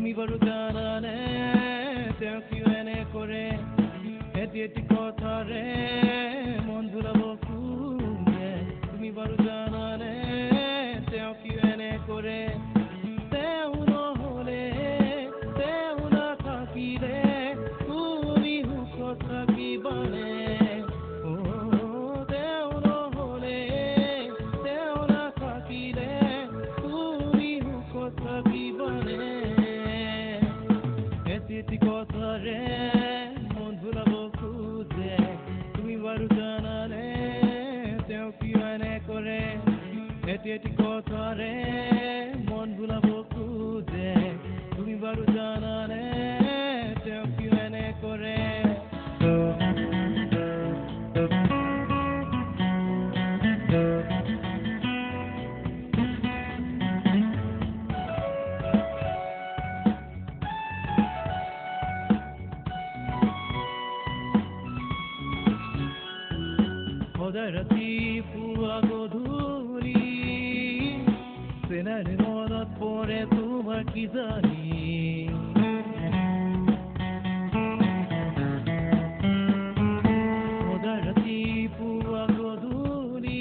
তুমি বাৰু জানানে তেওঁ কিয় এনে কৰে এটি এটি কথাৰে মন ভুলাব খোজে তুমি বাৰু জানানে তেওঁ কিয় এনে কৰে তেওঁ নহ'লে তেওঁ নাথাকিলে তুমি সুখত থাকিবানে এটি কথাৰে মন ভুলাব খোজে তুমি বাৰু জানানে তেওঁ কিয় এনে কৰে এটি এটি কথাৰে মন ভুলাব খোজে তুমি বাৰু জানানে তেওঁ কিয় এনে কৰে সদায় ৰাতিপুৱা গধূলি চেনাইৰে মনত পৰে তোমাৰ কি জানি সদায় ৰাতিপুৱা গধূলি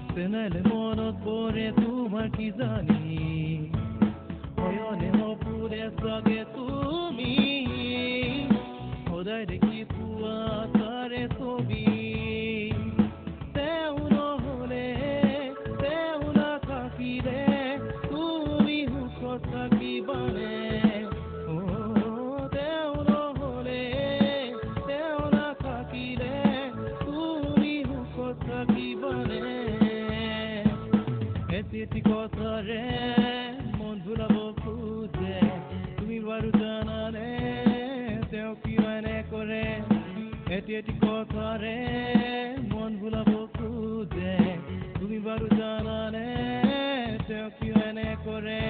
চেনাইৰে মনত পৰে তোমাৰ কি জানি শয়নে সপোনে চাগে তুমি সদায় দেখি পোৱা তাৰে ছবি থাকিবানে তেওঁ নহ'লে তেওঁ নাথাকিলে তুমি সুখত থাকিবানে এটি এটি কথাৰে মন ভুলাব খোজে তুমি বাৰু জানানে তেওঁ কিয় এনে কৰে এটি এটি কথাৰে মন ভুলাব খোজে তুমি বাৰু জানানে তেওঁ কিয় এনে কৰে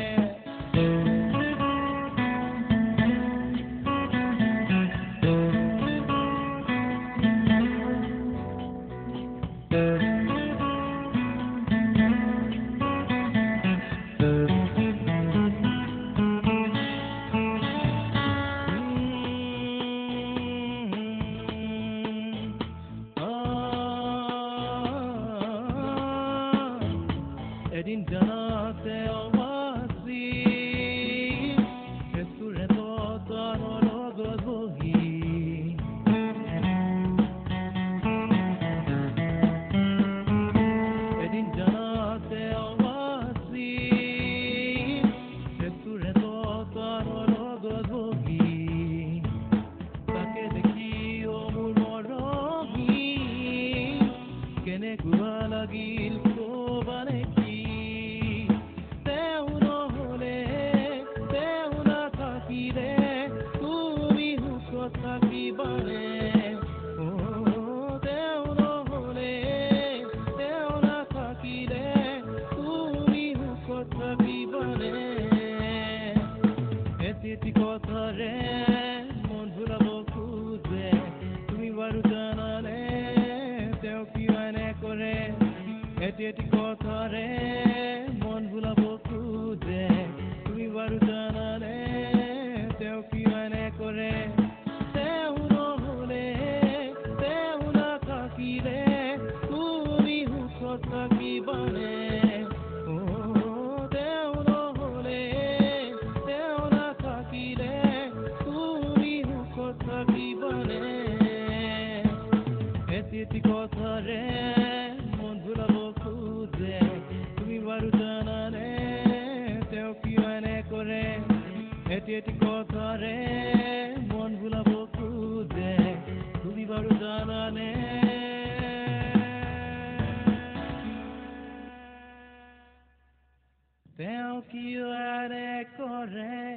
এদিন জানাতে অবাসি এসুৰে তাৰ লগত বহি এদিন জানাতে অবাসি এসুৰে তাৰ লগত বহি তাকে দেখি মোৰ মৰহি কেনেকুৱা লাগিল ক'বানে থাকিবানে তেওঁ নহ'লে তেওঁ নাথাকিলে তুমি সুখত থাকিবানে এটি এটি কথাৰে মন ভুলাব খোজে তুমি বাৰু জানানে তেওঁ কিয় এনে কৰে এটি এটি কথাৰে মন ভুলাব খোজে তুমি বাৰু জানানে তেওঁ কিয় এনে কৰে থাকিবানে তেওঁ নহ'লে তেওঁ নাথাকিলে তুমি সুখত থাকিবানে এটি এটি কথাৰে মন ভুলাব খোজে তুমি বাৰু জানানে তেওঁ কিয় এনে কৰে এটি এটি কথাৰে মন ভুলাব খোজে তুমি বাৰু জানানে তেওঁ কিয় এনে কৰে